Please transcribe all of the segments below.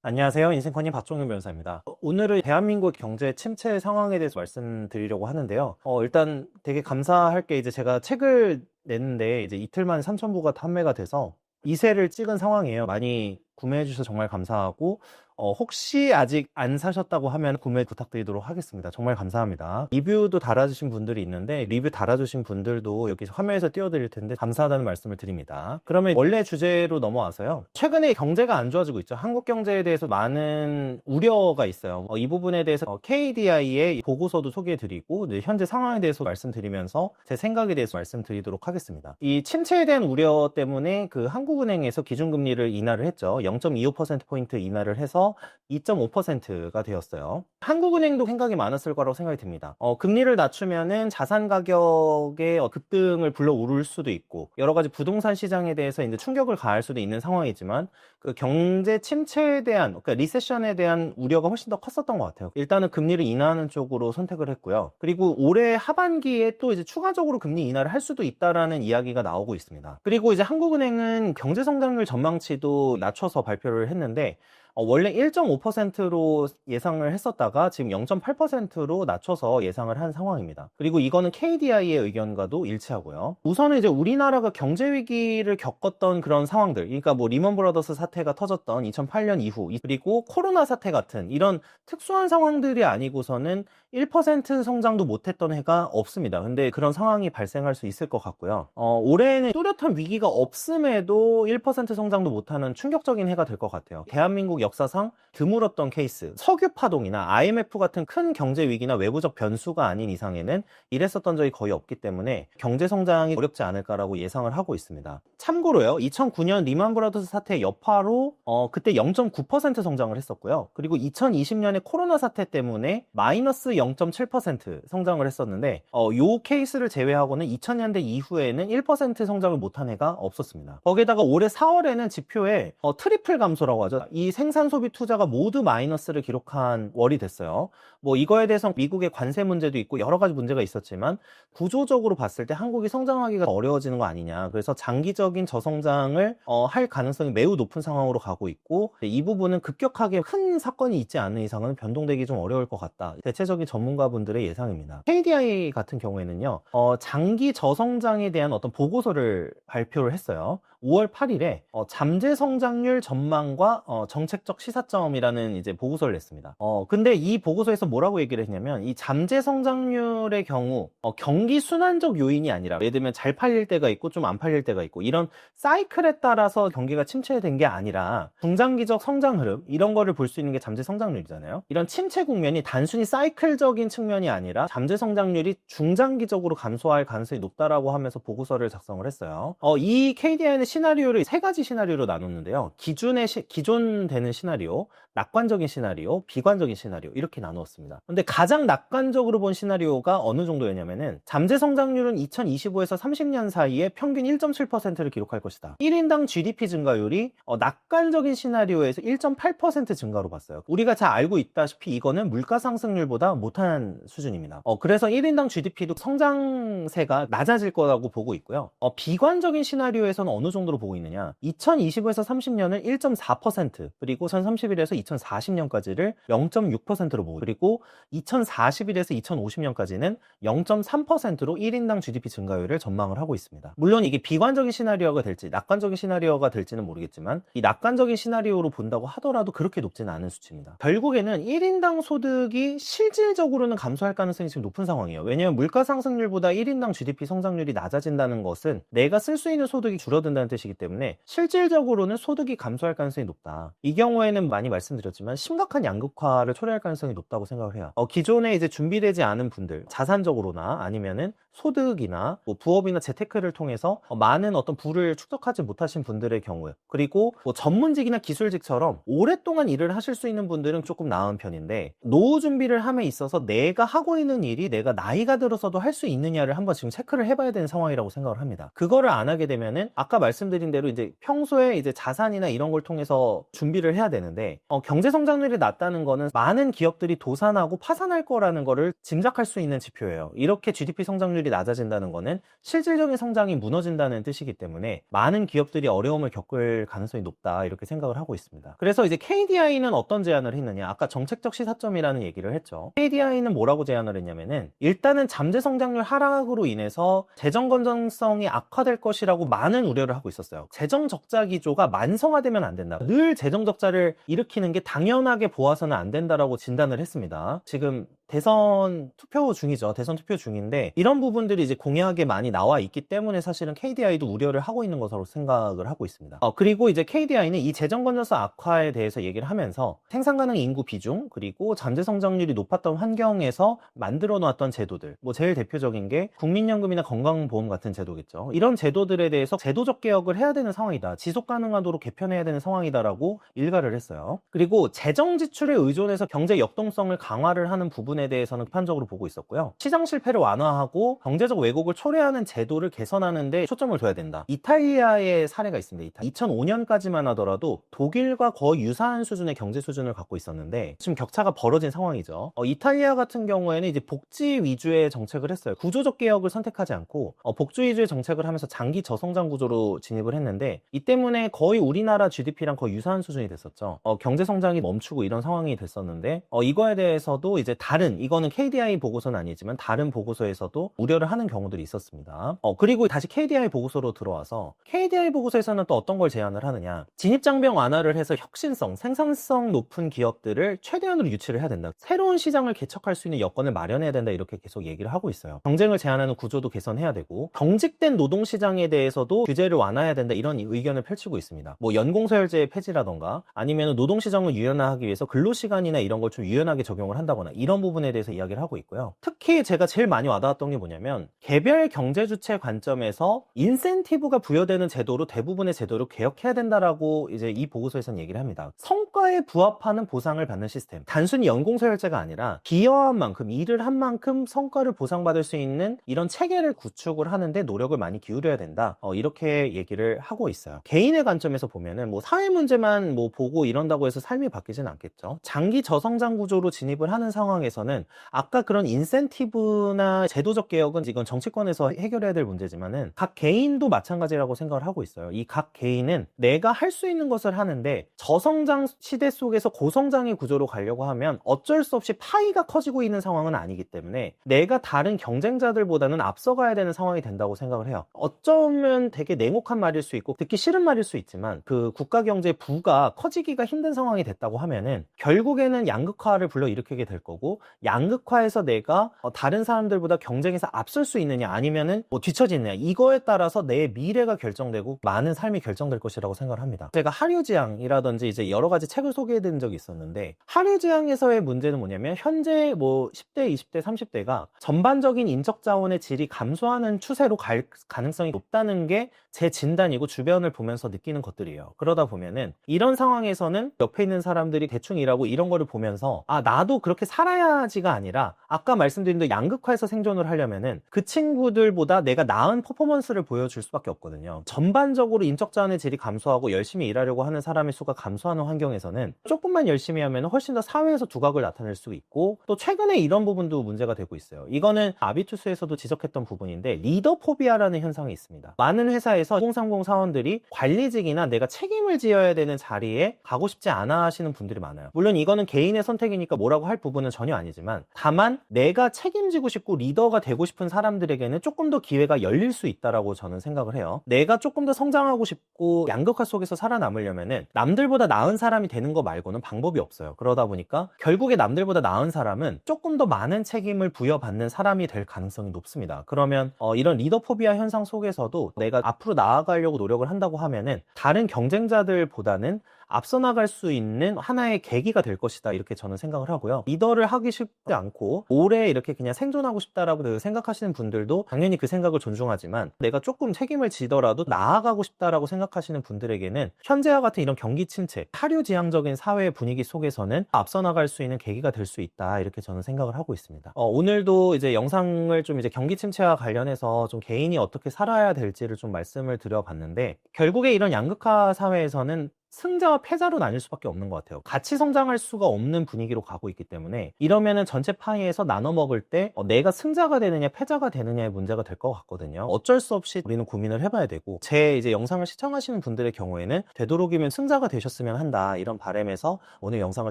안녕하세요. 인생코님 박종윤 변호사입니다. 오늘은 대한민국 경제 침체 상황에 대해서 말씀드리려고 하는데요. 일단 되게 감사할 게 이제 제가 책을 냈는데 이제 이틀 만에 3,000부가 판매가 돼서 2세를 찍은 상황이에요. 많이 구매해 주셔서 정말 감사하고 혹시 아직 안 사셨다고 하면 구매 부탁드리도록 하겠습니다. 정말 감사합니다. 리뷰도 달아주신 분들이 있는데 리뷰 달아주신 분들도 여기 화면에서 띄워드릴 텐데 감사하다는 말씀을 드립니다. 그러면 원래 주제로 넘어와서요. 최근에 경제가 안 좋아지고 있죠. 한국 경제에 대해서 많은 우려가 있어요. 이 부분에 대해서 KDI의 보고서도 소개해드리고 현재 상황에 대해서 말씀드리면서 제 생각에 대해서 말씀드리도록 하겠습니다. 이 침체에 대한 우려 때문에 그 한국은행에서 기준금리를 인하를 했죠. 0.25%포인트 인하를 해서 2.5%가 되었어요. 한국은행도 생각이 많았을 거라고 생각이 듭니다. 금리를 낮추면은 자산 가격의 급등을 불러오를 수도 있고 여러 가지 부동산 시장에 대해서 이제 충격을 가할 수도 있는 상황이지만 그 경제 침체에 대한 그러니까 리세션에 대한 우려가 훨씬 더 컸었던 것 같아요. 일단은 금리를 인하하는 쪽으로 선택을 했고요. 그리고 올해 하반기에 또 이제 추가적으로 금리 인하를 할 수도 있다라는 이야기가 나오고 있습니다. 그리고 이제 한국은행은 경제 성장률 전망치도 낮춰서 발표를 했는데 원래 1.5%로 예상을 했었다가 지금 0.8%로 낮춰서 예상을 한 상황입니다. 그리고 이거는 KDI의 의견과도 일치하고요. 우선은 이제 우리나라가 경제 위기를 겪었던 그런 상황들, 그러니까 뭐 리먼 브라더스 사태가 터졌던 2008년 이후, 그리고 코로나 사태 같은 이런 특수한 상황들이 아니고서는 1% 성장도 못했던 해가 없습니다. 근데 그런 상황이 발생할 수 있을 것 같고요. 올해는 뚜렷한 위기가 없음에도 1% 성장도 못하는 충격적인 해가 될 것 같아요. 대한민국 역사상 드물었던 케이스, 석유 파동이나 IMF 같은 큰 경제 위기나 외부적 변수가 아닌 이상에는 이랬었던 적이 거의 없기 때문에 경제 성장이 어렵지 않을까라고 예상을 하고 있습니다. 참고로요, 2009년 리먼 브라더스 사태 여파로 그때 0.9% 성장을 했었고요. 그리고 2020년에 코로나 사태 때문에 마이너스 0.7% 성장을 했었는데 요 케이스를 제외하고는 2000년대 이후에는 1% 성장을 못한 해가 없었습니다. 거기에다가 올해 4월에는 지표에 트리플 감소라고 하죠. 이 생산 소비 투자가 모두 마이너스를 기록한 월이 됐어요. 뭐 이거에 대해서 미국의 관세 문제도 있고 여러 가지 문제가 있었지만 구조적으로 봤을 때 한국이 성장하기가 어려워지는 거 아니냐. 그래서 장기적인 저성장을 할 가능성이 매우 높은 상황으로 가고 있고 이 부분은 급격하게 큰 사건이 있지 않은 이상은 변동되기 좀 어려울 것 같다. 대체적인 전문가분들의 예상입니다. KDI 같은 경우에는요, 장기 저성장에 대한 어떤 보고서를 발표를 했어요. 5월 8일에 잠재 성장률 전망과 정책적 시사점이라는 이제 보고서를 냈습니다. 근데 이 보고서에서 뭐라고 얘기를 했냐면 이 잠재 성장률의 경우 경기 순환적 요인이 아니라 예를 들면 잘 팔릴 때가 있고 좀 안 팔릴 때가 있고 이런 사이클에 따라서 경기가 침체된 게 아니라 중장기적 성장 흐름 이런 거를 볼 수 있는 게 잠재 성장률이잖아요. 이런 침체 국면이 단순히 사이클적인 측면이 아니라 잠재 성장률이 중장기적으로 감소할 가능성이 높다라고 하면서 보고서를 작성을 했어요. 이 KDI는 시나리오를 세 가지 시나리오로 나눴는데요. 기존되는 시나리오, 낙관적인 시나리오, 비관적인 시나리오 이렇게 나누었습니다. 근데 가장 낙관적으로 본 시나리오가 어느 정도였냐면은 잠재 성장률은 2025에서 30년 사이에 평균 1.7%를 기록할 것이다. 1인당 GDP 증가율이 낙관적인 시나리오에서 1.8% 증가로 봤어요. 우리가 잘 알고 있다시피 이거는 물가 상승률보다 못한 수준입니다. 그래서 1인당 GDP도 성장세가 낮아질 거라고 보고 있고요. 비관적인 시나리오에서는 어느 정도로 보고 있느냐, 2025에서 30년은 1.4% 그리고 2031에서 2040년까지를 0.6%로 보고, 그리고 2041에서 2050년까지는 0.3%로 1인당 GDP 증가율을 전망을 하고 있습니다. 물론 이게 비관적인 시나리오가 될지 낙관적인 시나리오가 될지는 모르겠지만 이 낙관적인 시나리오로 본다고 하더라도 그렇게 높지는 않은 수치입니다. 결국에는 1인당 소득이 실질적으로는 감소할 가능성이 지금 높은 상황이에요. 왜냐하면 물가 상승률보다 1인당 GDP 성장률이 낮아진다는 것은 내가 쓸 수 있는 소득이 줄어든다는 뜻이기 때문에 실질적으로는 소득이 감소할 가능성이 높다. 이 경우에는 많이 말씀드렸지만 심각한 양극화를 초래할 가능성이 높다고 생각을 해요. 기존에 이제 준비되지 않은 분들, 자산적으로나 아니면은 소득이나 뭐 부업이나 재테크를 통해서 많은 어떤 부를 축적하지 못하신 분들의 경우, 그리고 뭐 전문직이나 기술직처럼 오랫동안 일을 하실 수 있는 분들은 조금 나은 편인데 노후 준비를 함에 있어서 내가 하고 있는 일이 내가 나이가 들어서도 할 수 있느냐를 한번 지금 체크를 해봐야 되는 상황이라고 생각을 합니다. 그거를 안 하게 되면은 아까 말씀 말씀드린 대로 이제 평소에 이제 자산이나 이런 걸 통해서 준비를 해야 되는데, 경제 성장률이 낮다는 거는 많은 기업들이 도산하고 파산할 거라는 거를 짐작할 수 있는 지표예요. 이렇게 GDP 성장률이 낮아진다는 거는 실질적인 성장이 무너진다는 뜻이기 때문에 많은 기업들이 어려움을 겪을 가능성이 높다, 이렇게 생각을 하고 있습니다. 그래서 이제 KDI는 어떤 제안을 했느냐, 아까 정책적 시사점이라는 얘기를 했죠. KDI는 뭐라고 제안을 했냐면은, 일단은 잠재 성장률 하락으로 인해서 재정 건전성이 악화될 것이라고 많은 우려를 하고 있었어요. 재정 적자 기조가 만성화되면 안 된다. 늘 재정 적자를 일으키는 게 당연하게 보아서는 안 된다라고 진단을 했습니다. 지금 대선 투표 중이죠. 대선 투표 중인데 이런 부분들이 이제 공약에 많이 나와 있기 때문에 사실은 KDI도 우려를 하고 있는 것으로 생각을 하고 있습니다. 그리고 이제 KDI는 이 재정 건전성 악화에 대해서 얘기를 하면서 생산 가능 인구 비중, 그리고 잠재 성장률이 높았던 환경에서 만들어 놓았던 제도들, 뭐 제일 대표적인 게 국민연금이나 건강보험 같은 제도겠죠. 이런 제도들에 대해서 제도적 개혁을 해야 되는 상황이다. 지속 가능하도록 개편해야 되는 상황이다라고 일가를 했어요. 그리고 재정 지출에 의존해서 경제 역동성을 강화를 하는 부분에 대해서는 비판적으로 보고 있었고요. 시장 실패를 완화하고 경제적 왜곡을 초래하는 제도를 개선하는 데 초점을 둬야 된다. 이탈리아의 사례가 있습니다. 2005년까지만 하더라도 독일과 거의 유사한 수준의 경제 수준을 갖고 있었는데 지금 격차가 벌어진 상황이죠. 이탈리아 같은 경우에는 이제 복지 위주의 정책을 했어요. 구조적 개혁을 선택하지 않고 복지 위주의 정책을 하면서 장기 저성장 구조로 진입을 했는데, 이 때문에 거의 우리나라 GDP랑 거의 유사한 수준이 됐었죠. 경제 성장이 멈추고 이런 상황이 됐었는데, 이거에 대해서도 이제 이거는 KDI 보고서는 아니지만 다른 보고서에서도 우려를 하는 경우들이 있었습니다. 그리고 다시 KDI 보고서로 들어와서 KDI 보고서에서는 또 어떤 걸 제안을 하느냐, 진입장벽 완화를 해서 혁신성, 생산성 높은 기업들을 최대한으로 유치를 해야 된다. 새로운 시장을 개척할 수 있는 여건을 마련해야 된다, 이렇게 계속 얘기를 하고 있어요. 경쟁을 제한하는 구조도 개선해야 되고 경직된 노동시장에 대해서도 규제를 완화해야 된다, 이런 의견을 펼치고 있습니다. 뭐 연공서열제 폐지라던가 아니면 노동시장을 유연화하기 위해서 근로시간이나 이런 걸 좀 유연하게 적용을 한다거나 이런 부분에 대해서 이야기를 하고 있고요. 특히 제가 제일 많이 와닿았던 게 뭐냐면, 개별 경제주체 관점에서 인센티브가 부여되는 제도로 대부분의 제도를 개혁해야 된다라고 이제 이 보고서에서는 얘기를 합니다. 성과에 부합하는 보상을 받는 시스템, 단순히 연공서열제가 아니라 기여한 만큼, 일을 한 만큼 성과를 보상받을 수 있는 이런 체계를 구축을 하는데 노력을 많이 기울여야 된다, 이렇게 얘기를 하고 있어요. 개인의 관점에서 보면은 뭐 사회 문제만 뭐 보고 이런다고 해서 삶이 바뀌진 않겠죠. 장기 저성장 구조로 진입을 하는 상황에서는 아까 그런 인센티브나 제도적 개혁은 이건 정치권에서 해결해야 될 문제지만은 각 개인도 마찬가지라고 생각을 하고 있어요. 이 각 개인은 내가 할 수 있는 것을 하는데 저성장 시대 속에서 고성장의 구조로 가려고 하면 어쩔 수 없이 파이가 커지고 있는 상황은 아니기 때문에 내가 다른 경쟁자들보다는 앞서가야 되는 상황이 된다고 생각을 해요. 어쩌면 되게 냉혹한 말일 수 있고 듣기 싫은 말일 수 있지만, 그 국가 경제 부가 커지기가 힘든 상황이 됐다고 하면은 결국에는 양극화를 불러일으키게 될 거고, 양극화에서 내가 다른 사람들보다 경쟁에서 앞설 수 있느냐 아니면은 뭐 뒤처지느냐, 이거에 따라서 내 미래가 결정되고 많은 삶이 결정될 것이라고 생각을 합니다. 제가 하류지향이라든지 이제 여러 가지 책을 소개해드린 적이 있었는데, 하류지향에서의 문제는 뭐냐면 현재 뭐 10대, 20대, 30대가 전반적인 인적 자원의 질이 감소하는 추세로 갈 가능성이 높다는 게 제 진단이고 주변을 보면서 느끼는 것들이에요. 그러다 보면은 이런 상황에서는 옆에 있는 사람들이 대충 일하고 이런 거를 보면서 나도 그렇게 살아야지가 아니라, 아까 말씀드린 대로 양극화에서 생존을 하려면은 그 친구들보다 내가 나은 퍼포먼스를 보여줄 수밖에 없거든요. 전반적으로 인적 자원의 질이 감소하고 열심히 일하려고 하는 사람의 수가 감소하는 환경에서는 조금만 열심히 하면 훨씬 더 사회에서 두각을 나타낼 수 있고, 또 최근에 이런 부분도 문제가 되고 있어요. 이거는 아비투스에서도 지적했던 부분인데, 리더포비아라는 현상이 있습니다. 많은 회사에서 2030 사원들이 관리직이나 내가 책임을 지어야 되는 자리에 가고 싶지 않아 하시는 분들이 많아요. 물론 이거는 개인의 선택이니까 뭐라고 할 부분은 전혀 아니지만, 다만 내가 책임지고 싶고 리더가 되고 싶은 사람들에게는 조금 더 기회가 열릴 수 있다라고 저는 생각을 해요. 내가 조금 더 성장하고 싶고 양극화 속에서 살아남으려면은 남들보다 나은 사람이 되는 거 말고는 방법이 없어요. 그러다 보니까 결국에 남들보다 나은 사람은 조금 더 많은 책임을 부여받는 사람이 될 가능성이 높습니다. 그러면 이런 리더포비아 현상 속에서도 내가 앞으로 나아가려고 노력을 한다고 하면은 다른 경쟁자들보다는 앞서 나갈 수 있는 하나의 계기가 될 것이다, 이렇게 저는 생각을 하고요. 리더를 하기 쉽지 않고 오래 이렇게 그냥 생존하고 싶다라고 생각하시는 분들도 당연히 그 생각을 존중하지만, 내가 조금 책임을 지더라도 나아가고 싶다라고 생각하시는 분들에게는 현재와 같은 이런 경기 침체, 하류지향적인 사회 분위기 속에서는 앞서 나갈 수 있는 계기가 될 수 있다, 이렇게 저는 생각을 하고 있습니다. 오늘도 이제 영상을 좀 이제 경기 침체와 관련해서 좀 개인이 어떻게 살아야 될지를 좀 말씀을 드려봤는데, 결국에 이런 양극화 사회에서는 승자와 패자로 나뉠 수밖에 없는 것 같아요. 같이 성장할 수가 없는 분위기로 가고 있기 때문에, 이러면은 전체 파이에서 나눠 먹을 때 내가 승자가 되느냐 패자가 되느냐의 문제가 될 것 같거든요. 어쩔 수 없이 우리는 고민을 해봐야 되고, 제 이제 영상을 시청하시는 분들의 경우에는 되도록이면 승자가 되셨으면 한다, 이런 바람에서 오늘 영상을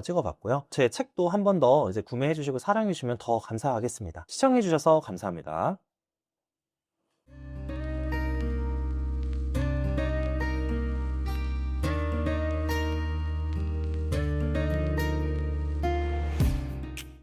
찍어봤고요. 제 책도 한 번 더 이제 구매해 주시고 사랑해 주시면 더 감사하겠습니다. 시청해 주셔서 감사합니다.